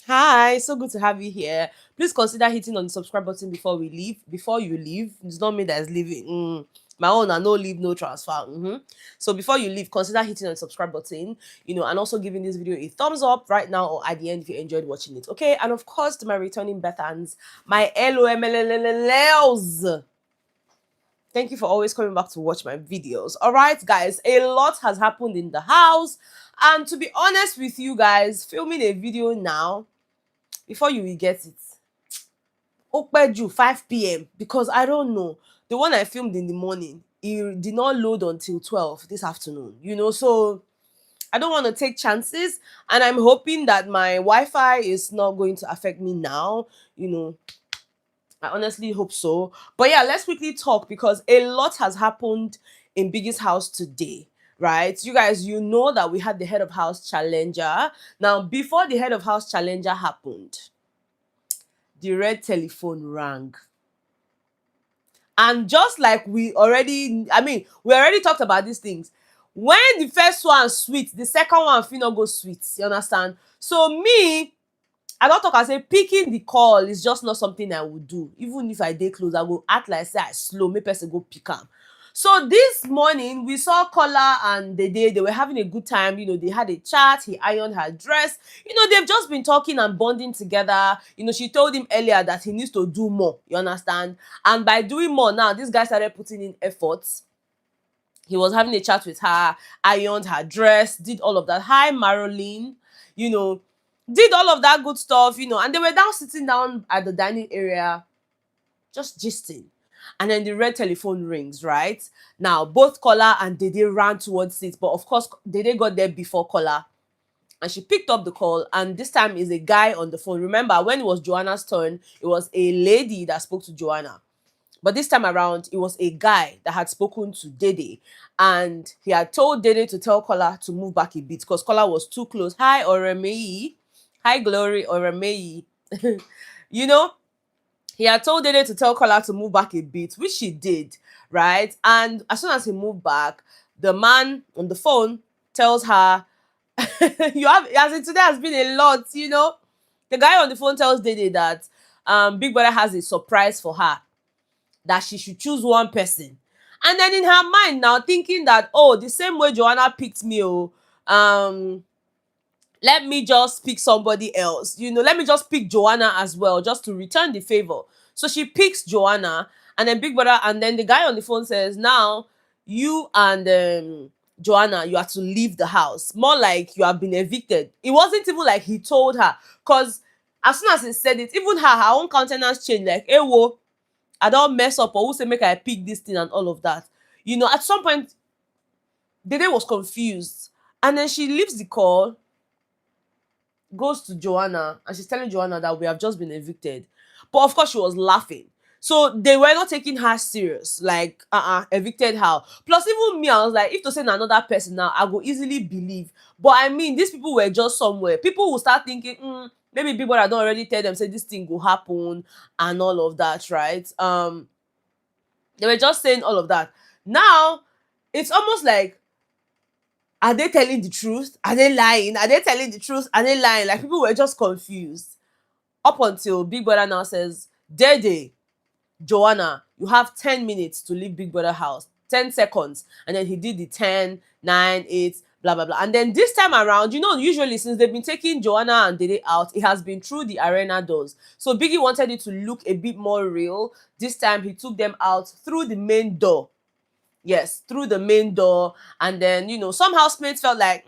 Hi, so good to have you here. Please consider hitting on the subscribe button before we leave. Before you leave, it's not me that is leaving. My own, no leave, no transfer. So before you leave, consider hitting on the subscribe button, and also giving this video a thumbs up right now or at the end if you enjoyed watching it. Okay, and of course to my returning Bethans, my LOMLLLs. Thank you for always coming back to watch my videos. All right, guys, a lot has happened in the house, and to be honest with you guys, filming a video now before you will get it. Okpeju 5 p.m. because I don't know. The one I filmed in the morning, it did not load until 12 this afternoon. So I don't want to take chances, and I'm hoping that my Wi-Fi is not going to affect me now. I honestly hope so. But yeah, let's quickly talk because a lot has happened in Biggie's house today. Right, you guys, know that we had the head of house challenger. Now, before the head of house challenger happened, the red telephone rang. And just like we already talked about these things. When the first one sweet, the second one fit not go sweet. You understand? So me, I don't talk, I say picking the call is just not something I would do. Even if I dey close, I go act like say I slow, make person go pick am. So this morning we saw Kola and Dede, they were having a good time. They had a chat, he ironed her dress. They've just been talking and bonding together. She told him earlier that he needs to do more, you understand? And by doing more now, this guy started putting in efforts. He was having a chat with her, ironed her dress, did all of that. Hi, Marilyn, did all of that good stuff, and they were down sitting down at the dining area, just gisting. And then the red telephone rings, right? Now, both Kola and Dede ran towards it, but of course, Dede got there before Kola. And she picked up the call, and this time is a guy on the phone. Remember, when it was Joanna's turn, it was a lady that spoke to Joanna. But this time around, it was a guy that had spoken to Dede. And he had told Dede to tell Kola to move back a bit because Kola was too close. Hi, Oremei. Hi, Glory, Oremei. you know, he had told Dede to tell Kola to move back a bit, which she did, right? And as soon as he moved back, the man on the phone tells her, as in today has been a lot, The guy on the phone tells Dede that Big Brother has a surprise for her, that she should choose one person. And then in her mind now, thinking that, oh, the same way Joanna picked me, let me just pick somebody else. Let me just pick Joanna as well, just to return the favor. So she picks Joanna, and then Big Brother, and then the guy on the phone says, now, you and Joanna, you have to leave the house. More like you have been evicted. It wasn't even like he told her, because as soon as he said it, even her own countenance changed, like, hey, whoa, I don't mess up, or who say make I pick this thing and all of that. At some point, Dede was confused. And then she leaves the call, goes to Joanna, and she's telling Joanna that we have just been evicted. But of course, she was laughing. So they were not taking her serious. Like, evicted how? Plus, even me, I was like, if to say another person now, I go easily believe. But I mean, these people were just somewhere. People will start thinking, maybe people that don't already tell them, say this thing will happen and all of that, right? They were just saying all of that. Now, it's almost like, are they telling the truth? Are they lying? Are they telling the truth? Are they lying? Like, people were just confused. Up until Big Brother now says, Dede, Joanna, you have 10 minutes to leave Big Brother house. 10 seconds. And then he did the 10, 9, 8, blah, blah, blah. And then this time around, usually since they've been taking Joanna and Dede out, it has been through the arena doors. So Biggie wanted it to look a bit more real. This time he took them out through the main door. Yes, through the main door. And then, some housemates felt like,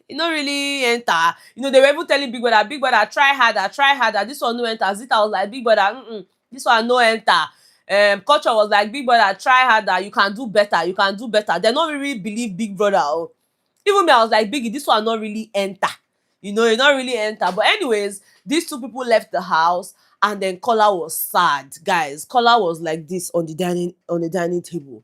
it not really enter. They were even telling Big Brother, try harder. This one no enter. Zita was like, Big Brother, this one no enter. Culture was like, Big Brother, try harder. You can do better. They don't really believe Big Brother. Oh. Even me, I was like, Biggie, this one not really enter. It not really enter. But anyways, these two people left the house, and then Kola was sad, guys. Kola was like this on the dining table.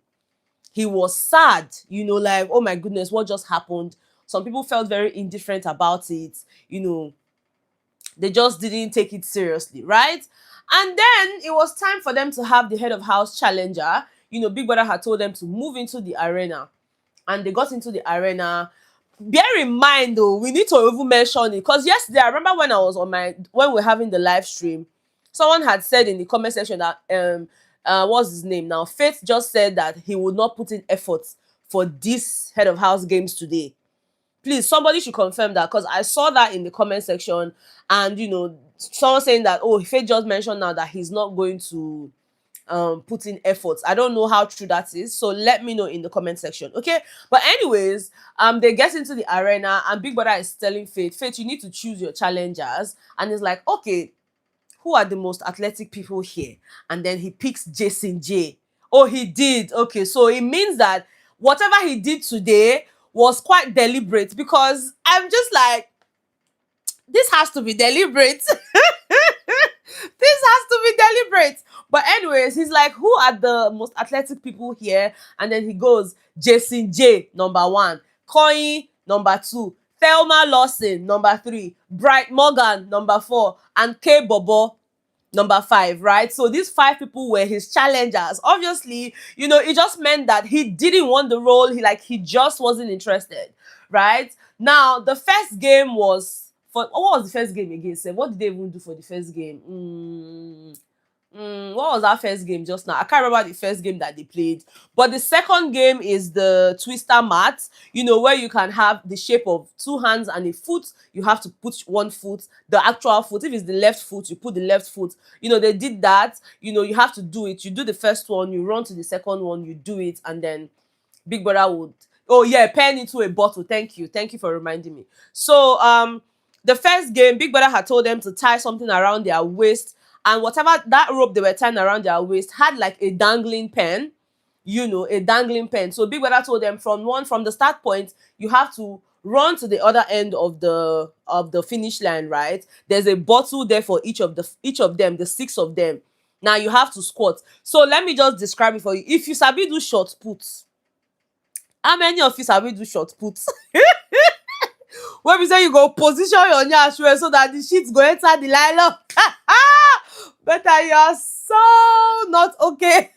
He was sad, like, oh my goodness, what just happened? Some people felt very indifferent about it. They just didn't take it seriously, right? And then it was time for them to have the head of house challenger. Big Brother had told them to move into the arena. And they got into the arena. bear in mind though, we need to even mention it, because yesterday I remember when when we're having the live stream, someone had said in the comment section that what's his name now, Faith just said that he would not put in effort for this head of house games today. Please, somebody should confirm that, because I saw that in the comment section, and someone saying that, oh, Faith just mentioned now that he's not going to put in efforts. I don't know how true that is, so let me know in the comment section, okay? But anyways, they get into the arena, and Big Brother is telling Faith, you need to choose your challengers, and it's like, okay, who are the most athletic people here? And then he picks Jason J. Oh, he did. Okay, so it means that whatever he did today was quite deliberate, because I'm just like, this has to be deliberate. This has to be deliberate. But anyways, he's like, who are the most athletic people here? And then he goes, Jason J, number 1. Coin, number 2. Thelma Lawson, number 3. Bright Morgan, number 4. And K Bobo, number 5, right? So these 5 people were his challengers. Obviously, it just meant that he didn't want the role. He just wasn't interested, right? Now, the first game was what was the first game again? Say, what did they even do for the first game? What was that first game just now? I can't remember the first game that they played. But the second game is the twister mat, where you can have the shape of 2 hands and a foot. You have to put one foot, the actual foot. If it's the left foot, you put the left foot. They did that. You have to do it. You do the first one, you run to the second one, you do it, and then Big Brother would, oh yeah, pen into a bottle. Thank you for reminding me. So the first game, Big Brother had told them to tie something around their waist, and whatever that rope they were tying around their waist had like a dangling pen, a dangling pen. So Big Brother told them from the start point, you have to run to the other end of the finish line, right? There's a bottle there for each of them, the 6 of them. Now you have to squat. So let me just describe it for you. If you sabi do short puts, how many of you sabi do short puts? When we say you go position your nyash well so that the shit go enter the nylon. Betha, you are so not okay.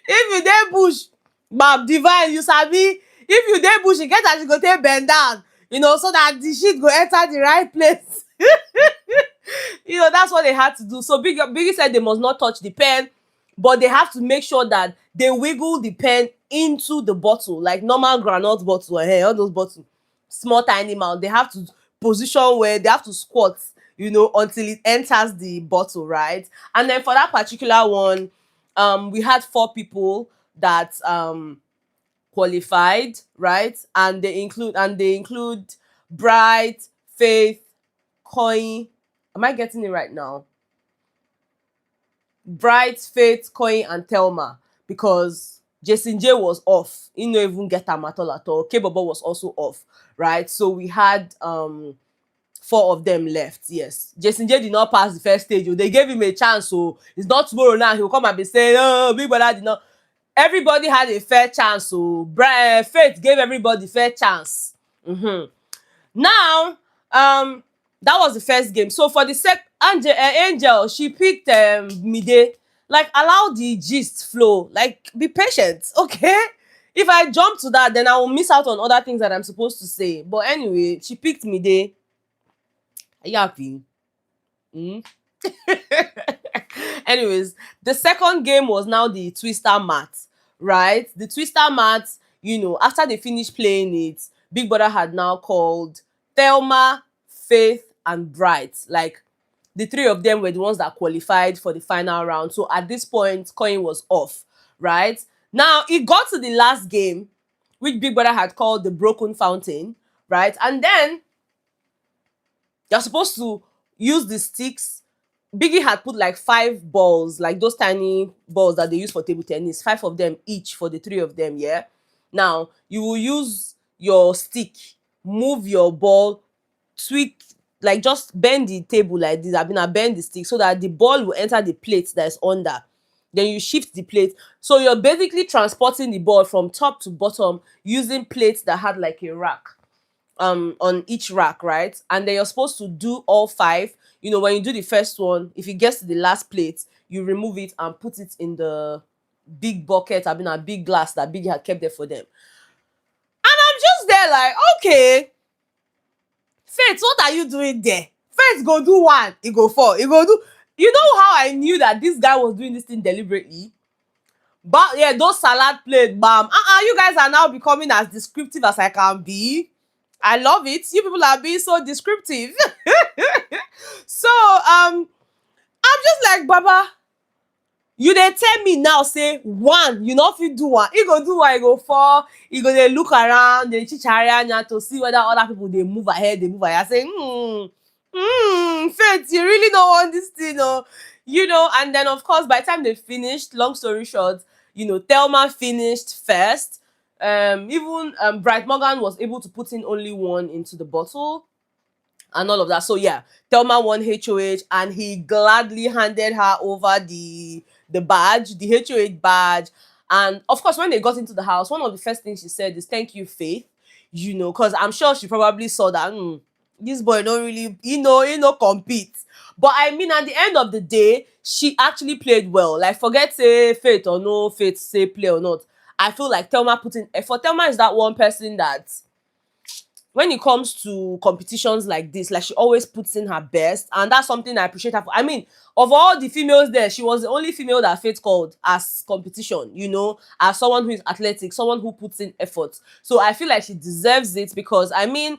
If you dey bush, Mab Divine, you sabi. If you dey bush, you get as you go take bend down, so that the shit go enter the right place. That's what they had to do. So Biggie said they must not touch the pen, but they have to make sure that they wiggle the pen into the bottle, like normal groundnut bottle, all those bottles, small tiny mouth. They have to position where they have to squat, until it enters the bottle, right? And then for that particular one, we had 4 people that qualified, right? And they include Bright, Faith, Coin. Am I getting it right now? Bright, Faith, Coin, and Thelma, because Jason J was off. He didn't even get them at all. K-Bobo was also off, right? So we had 4 of them left. Yes, Jason J did not pass the first stage. They gave him a chance, so it's not tomorrow now he'll come and be saying, oh, Big Brother did not. Everybody had a fair chance, so Faith gave everybody fair chance. Now, that was the first game. So for the Angel, she picked Mide. Like, allow the gist flow. Like, be patient, okay? If I jump to that, then I will miss out on other things that I'm supposed to say. But anyway, she picked Mide. Are you happy? Anyways, the second game was now the twister mat, right? The twister mat, after they finished playing it, Big Brother had now called Thelma, Faith, and Bright. Like, the 3 of them were the ones that qualified for the final round. So at this point, Coin was off, right? Now, it got to the last game, which Big Brother had called the Broken Fountain, right? And then you're supposed to use the sticks. Biggie had put like 5 balls, like those tiny balls that they use for table tennis, 5 of them each for the 3 of them, yeah? Now, you will use your stick, move your ball, tweak, like just bend the table like this. Bend the stick so that the ball will enter the plate that is under. Then you shift the plate. So you're basically transporting the ball from top to bottom using plates that had like a rack on each rack, right? And then you're supposed to do all 5. When you do the first one, if it gets to the last plate, you remove it and put it in the big bucket, a big glass that Biggie had kept there for them. just there like, okay, Faith, what are you doing there? Faith go do one, he go fall, he go do. You know how I knew that this guy was doing this thing deliberately? But yeah, those salad plate, bam. You guys are now becoming as descriptive as I can be. I love it. You people are being so descriptive. So I'm just like, Baba, you dey tell me now say one, you no fit do one. He go do one, he go fall, he go dey look around, dey chicharianya to see whether other people dey move ahead, dey move ahead. I say, Faith, you really don't want this thing, oh. You know, and then of course, by the time they finished, long story short, you know, Thelma finished first. Even Bright Morgan was able to put in only one into the bottle and all of that. So yeah, Thelma won HOH, and he gladly handed her over the badge, the HOH badge. And of course, when they got into the house, one of the first things she said is, "Thank you, Faith." You know, because I'm sure she probably saw that this boy don't really, he no compete. But I mean, at the end of the day, she actually played well. Like, forget say Faith or no Faith, say play or not. I feel like Thelma put in effort. Thelma is that one person that, when it comes to competitions like this, like, she always puts in her best, and that's something I appreciate her for. I mean, of all the females there, she was the only female that Faith called as competition, you know, as someone who is athletic, someone who puts in effort. So I feel like she deserves it, because I mean,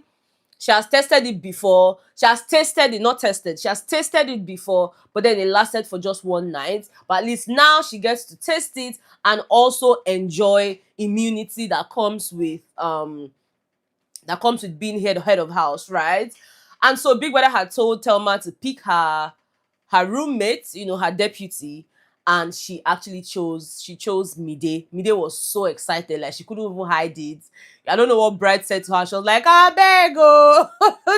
she has tested it before. She has tasted it, not tested. She has tasted it before, but then it lasted for just one night. But at least now she gets to taste it and also enjoy immunity that comes with being head of house, right? And so Big Brother had told Thelma to pick her roommate, you know, her deputy, and she actually chose Mide. Mide was so excited, like she couldn't even hide it. I don't know what Bright said to her. She was like, "I beg, oh,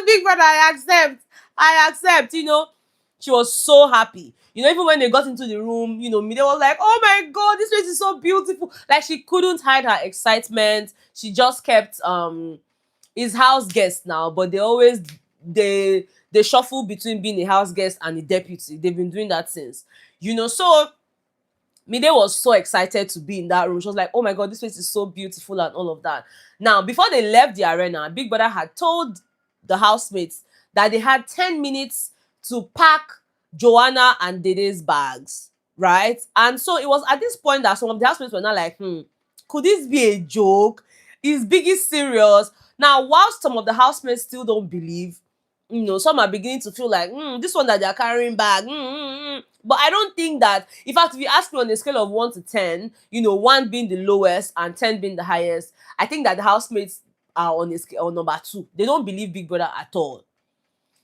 Big Brother, I accept," you know. She was so happy. You know, even when they got into the room, you know, Mide was like, "Oh my God, this place is so beautiful." Like, she couldn't hide her excitement. She just kept his house guest now, but they shuffle between being a house guest and a deputy. They've been doing that since, you know. So Mide was so excited to be in that room. She was like, "Oh my God, this place is so beautiful," and all of that. Now, before they left the arena, Big Brother had told the housemates that they had 10 minutes to pack Joanna and Dede's bags, right? And so it was at this point that some of the housemates were not like, could this be a joke? Is Biggie serious? Now, whilst some of the housemates still don't believe, you know, some are beginning to feel like, this one that they're carrying back, But I don't think that, in fact, if you ask me on a scale of 1 to 10, you know, 1 being the lowest and 10 being the highest, I think that the housemates are on a scale on number 2. They don't believe Big Brother at all.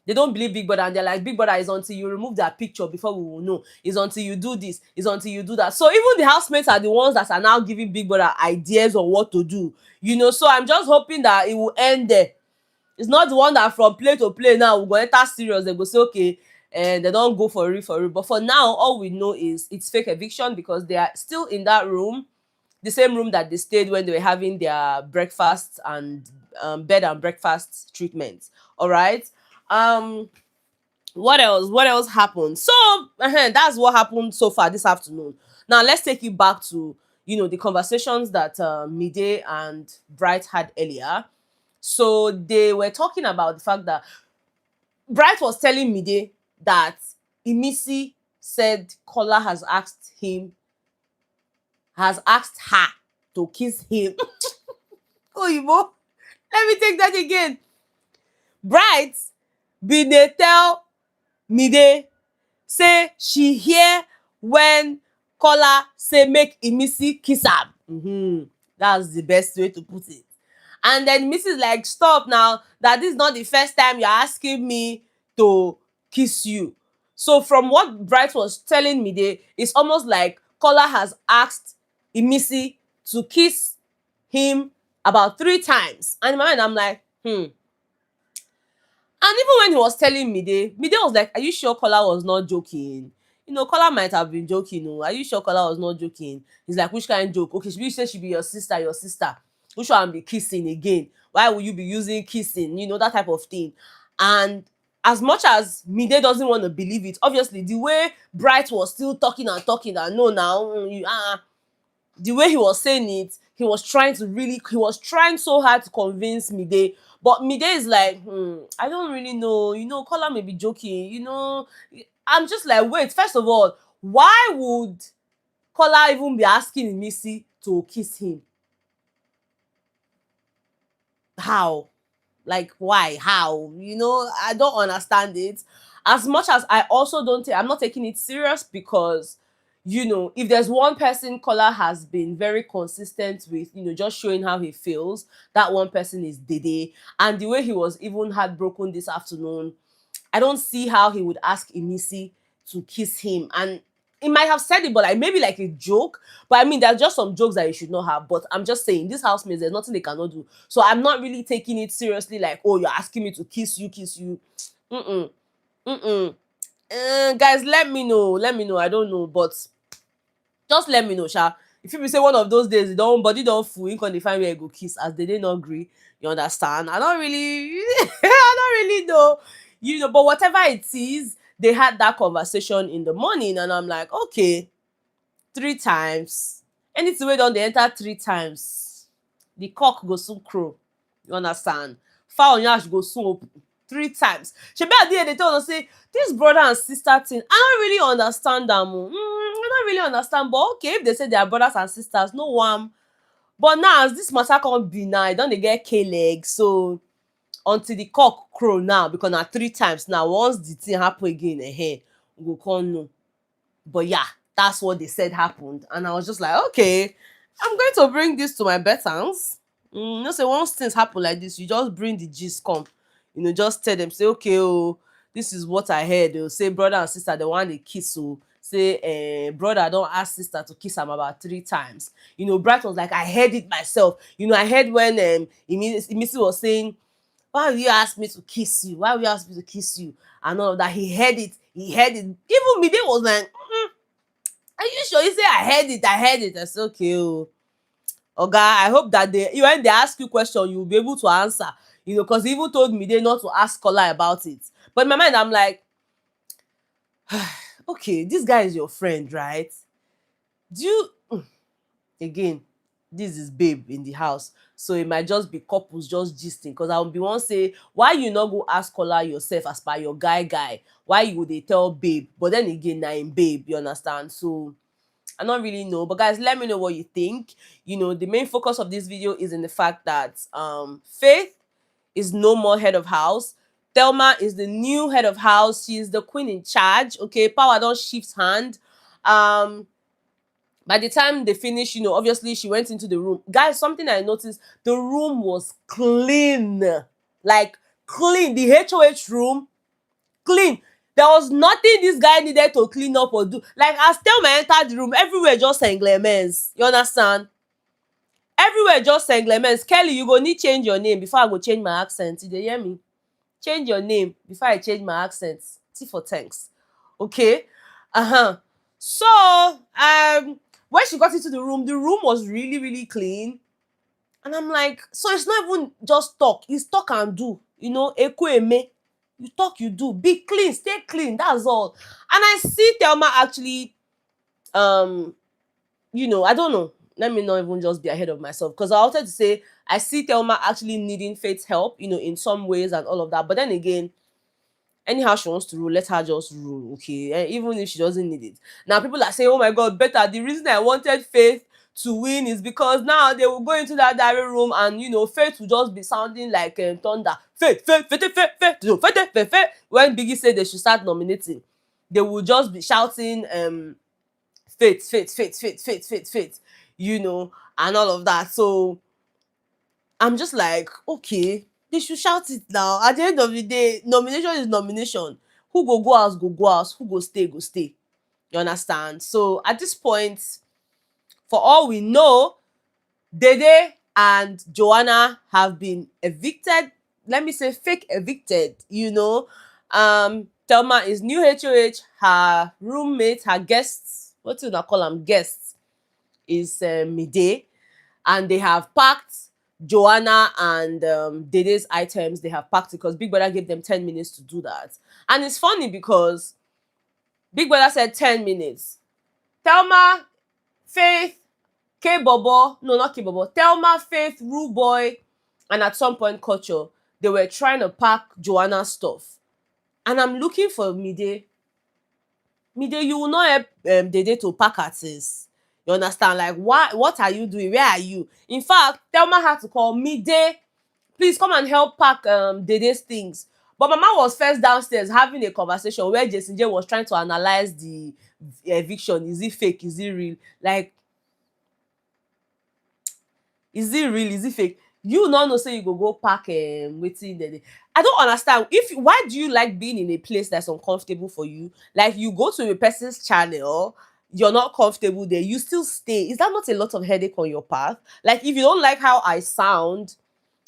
They don't believe Big Brother, and they're like, Big Brother is until you remove that picture before we will know. It's until you do this. It's until you do that. So even the housemates are the ones that are now giving Big Brother ideas on what to do. You know, so I'm just hoping that it will end there. It's not the one that from play to play now we're going to enter serious. They go say, okay, and they don't go for it. But for now, all we know is it's fake eviction, because they are still in that room, the same room that they stayed when they were having their breakfast and bed and breakfast treatment. All right. What else happened? So that's what happened so far this afternoon. Now let's take you back to, you know, the conversations that Mide and Bright had earlier. So they were talking about the fact that Bright was telling Mide that Imisi said Kola has asked her to kiss him. Oyibo, let me take that again. Bright bin dey tell Mide say she hear when Kola say make Imisi kiss am. That's the best way to put it. And then Mrs. like, stop now, that this is not the first time you're asking me to kiss you. So from what Bright was telling me, it's almost like Kola has asked Imisi to kiss him about 3 times. And in my mind, I'm like, And even when he was telling Mide was like, are you sure Kola was not joking? You know, Kola might have been joking. Are you sure Kola was not joking? He's like, which kind of joke? Okay, you say she be your sister. Which one be kissing again? Why will you be using kissing? You know, that type of thing. And as much as Mide doesn't want to believe it, obviously, the way Bright was still talking and no, now, the way he was saying it, he was trying so hard to convince Mide. But Mide is like, I don't really know. Kola may be joking. I'm just like, wait, first of all, why would Kola even be asking Missy to kiss him? How? Like, why? How? I don't understand it. As much as I also I'm not taking it serious, because if there's one person Kola has been very consistent with, just showing how he feels, that one person is Dede. And the way he was even heartbroken this afternoon, I don't see how he would ask Imisi to kiss him. And he might have said it, but like maybe like a joke. But I mean, there's just some jokes that you should not have. But I'm just saying, these housemates, there's nothing they cannot do. So I'm not really taking it seriously. Like, oh, you're asking me to kiss you. Mm-mm. Mm-mm. Guys, let me know. Let me know. I don't know, but just let me know, sha. If you say one of those days, body don't full, you can find where you go kiss, as they not agree. You understand? I don't really, I don't really know. But whatever it is, they had that conversation in the morning, and I'm like, okay, 3 times. Anything we done, they enter 3 times. The cock go soon crow. You understand? Fowl yash go soon open. 3 times. Shebi at the end they told us say this brother and sister thing. I don't really understand them. I don't really understand. But okay, if they say they are brothers and sisters, no one. But now as this matter can't be now, don't they get K-leg? So until the cock crow now, because now 3 times now, once the thing happen again, we go come know. But yeah, that's what they said happened. And I was just like, okay, I'm going to bring this to my Bethans. Say once things happen like this, you just bring the gist come. Just tell them, say, okay, oh, this is what I heard. They'll say brother and sister, they want to kiss. Oh, say, brother, don't ask sister to kiss him about 3 times. Bright was like, I heard it myself. I heard when Imisi was saying, why will you ask me to kiss you? Why will you ask me to kiss you? And all of that. He heard it. Even Mide was like, are you sure? He said, I heard it. I said, okay, oh. Oga, I hope that when they ask you question, you will be able to answer. Because he even told Mide not to ask Kola about it. But in my mind, I'm like, okay, this guy is your friend, right? Do you... Again, this is babe in the house, so it might just be couples just gisting, because I will be one say, why you not go ask Kola yourself as per your guy, why you would they tell babe? But then again, na in babe, you understand? So I don't really know. But guys, let me know what you think. The main focus of this video is in the fact that Faith is no more head of house. Thelma is the new head of house. She is the queen in charge. Okay, power don't shift hand. By the time they finished, obviously she went into the room. Guys, something I noticed, the room was clean. Like, clean. The HOH room, clean. There was nothing this guy needed to clean up or do. Like, as Thelma entered the room, everywhere just Saint Clemens. You understand? Everywhere just Saint Clemens. Kelly, you go need change your name before I go change my accent. Did you hear me? Change your name before I change my accent. T for thanks. Okay? So, when she got into the room was really, really clean. And I'm like, so it's not even just talk. It's talk and do. Eme. You talk, you do. Be clean, stay clean. That's all. And I see Thelma actually, I don't know. Let me not even just be ahead of myself. Because I wanted to say, I see Thelma actually needing Faith's help, in some ways and all of that. But then again, anyhow she wants to rule, let her just rule, okay? Even if she doesn't need it. Now people are saying, oh my God, Betha, the reason I wanted Faith to win is because now they will go into that diary room and Faith will just be sounding like thunder. Faith. When Biggie said they should start nominating, they will just be shouting Faith, and all of that. So I'm just like, okay, they should shout it now. At the end of the day, nomination is nomination. Who go house, go house. Who go stay. You understand? So at this point, for all we know, Dede and Joanna have been evicted. Let me say fake evicted, Thelma is new HOH. Her roommate, her guests, what do you call them? Guests, is Mide. And they have packed Joanna and Dede's items. They have packed it because Big Brother gave them 10 minutes to do that. And it's funny because Big Brother said 10 minutes. Thelma, Faith, K-Bobo, no, not K-Bobo, Thelma, Faith, Rue Boy, and at some point Culture, they were trying to pack Joanna's stuff. And I'm looking for Mide. Mide, you will not help Dede to pack her things. You understand? Like, what are you doing? Where are you? In fact, Thelma had to call Mide, please come and help pack Dede's things. But Mama was first downstairs having a conversation where Jason J was trying to analyze the eviction. Is it fake? Is it real? Like, is it real? Is it fake? You not know say you go pack wetin Dede. I don't understand. Why do you like being in a place that's uncomfortable for you? Like, you go to a person's channel, you're not comfortable there, you still stay. Is that not a lot of headache on your path? Like, if you don't like how I sound,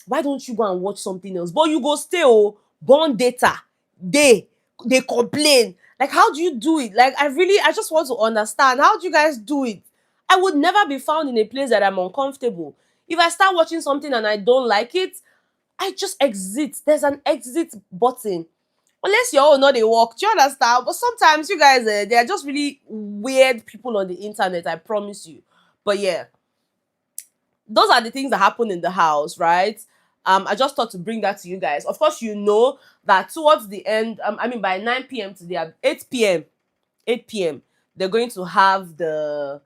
why don't you go and watch something else? But you go stay, born data. They complain. Like, how do you do it? Like, I just want to understand. How do you guys do it? I would never be found in a place that I'm uncomfortable. If I start watching something and I don't like it, I just exit. There's an exit button. Unless you're all not a walk. Do you understand? But sometimes you guys, they are just really weird people on the internet, I promise you. But yeah, those are the things that happen in the house, right? I just thought to bring that to you guys. Of course, you know that towards the end, I mean, by 9 p.m. today, 8 p.m., they're going to have the,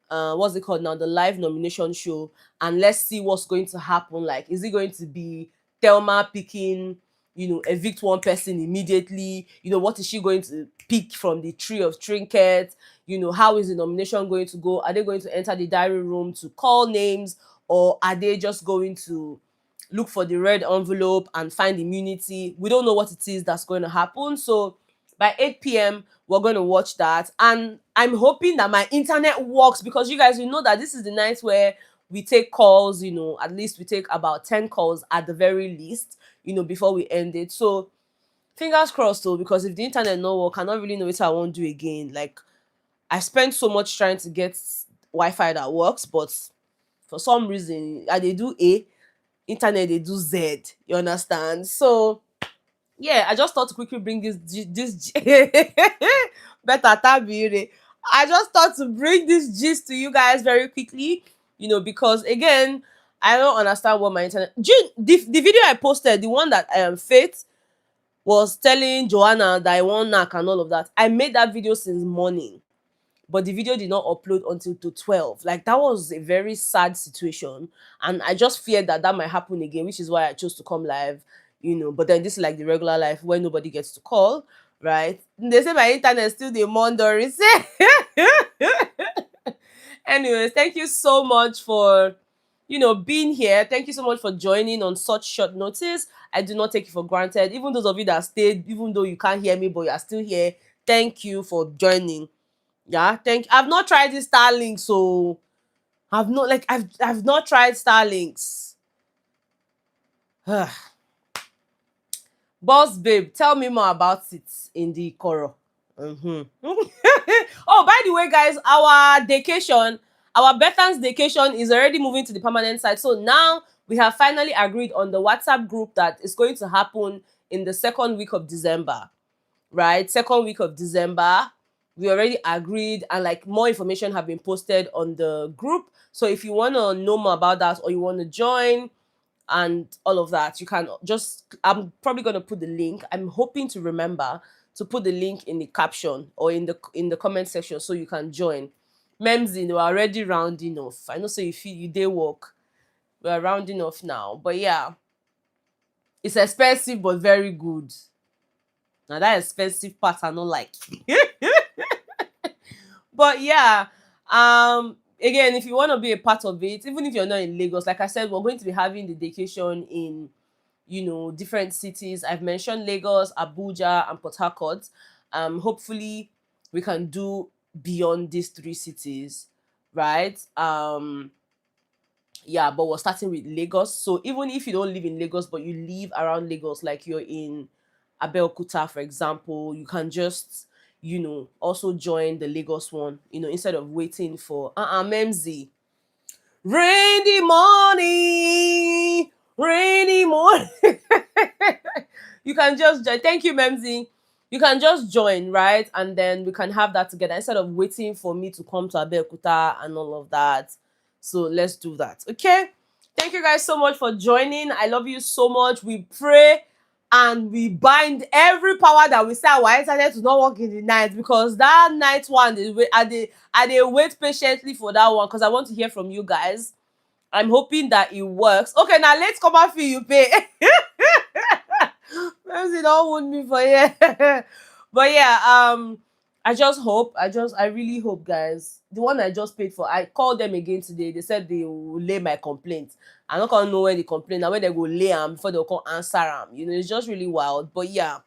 what's it called now? The live nomination show. And let's see what's going to happen. Like, is it going to be Thelma picking, evict one person immediately? What is she going to pick from the tree of trinkets? How is the nomination going to go? Are they going to enter the diary room to call names? Or are they just going to look for the red envelope and find immunity? We don't know what it is that's going to happen. So by 8 p.m., we're going to watch that. And I'm hoping that my internet works, because you guys, know that this is the night where we take calls, at least we take about 10 calls at the very least, before we end it. So fingers crossed though, because if the internet no work, I cannot really know what I won't do again. Like, I spent so much trying to get Wi-Fi that works, but for some reason, they do A, internet they do Z. You understand? So yeah, I just thought to quickly bring this Betha Tabire. I just thought to bring this gist to you guys very quickly, because again, I don't understand what my internet. The video I posted, the one that Faith was telling Joanna that I want knack and all of that, I made that video since morning, but the video did not upload until to 12. Like, that was a very sad situation, and I just feared that might happen again, which is why I chose to come live, but then this is like the regular life where nobody gets to call, right? They say my internet still the Mondori. Anyways, thank you so much for being here. Thank you so much for joining on such short notice. I do not take it for granted. Even those of you that stayed, even though you can't hear me, but you are still here, thank you for joining. Yeah, I've not tried this Starlink, so I've not tried Starlinks. Boss babe, tell me more about it in the coro. Oh, by the way, guys, our Bethans vacation is already moving to the permanent site. So now we have finally agreed on the WhatsApp group that is going to happen in the second week of December, right? Second week of December. We already agreed, and like more information have been posted on the group. So if you want to know more about that, or you want to join and all of that, you can I'm probably going to put the link. I'm hoping to remember to put the link in the caption or in the comment section so you can join. Memzi, we're already rounding off. I know, so you day work. We're rounding off now. But yeah, it's expensive but very good. Now that expensive part I don't like. But yeah, again, if you want to be a part of it, even if you're not in Lagos, like I said, we're going to be having the vacation in different cities. I've mentioned Lagos, Abuja, and Port Harcourt. Hopefully we can do beyond these 3 cities, right? Yeah, but we're starting with Lagos. So even if you don't live in Lagos, but you live around Lagos, like you're in Abeokuta, for example, you can just also join the Lagos one, instead of waiting for Memzi. Rainy morning. You can just join. Thank you, Memzi. You can just join, right? And then we can have that together instead of waiting for me to come to Abeokuta and all of that. So let's do that. Okay. Thank you guys so much for joining. I love you so much. We pray and we bind every power that we say our internet to not work in the night, because that night one is they wait patiently for that one, because I want to hear from you guys. I'm hoping that it works. Okay, now let's come out for you pay. Maybe don't want me for yeah. But yeah, I really hope, guys. The one I just paid for, I called them again today. They said they will lay my complaint. I'm not gonna know where the complaint and where they go lay them before they'll come answer them. You know, it's just really wild. But yeah,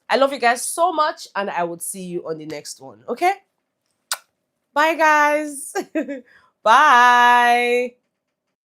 I love you guys so much, and I would see you on the next one. Okay? Bye, guys. Bye.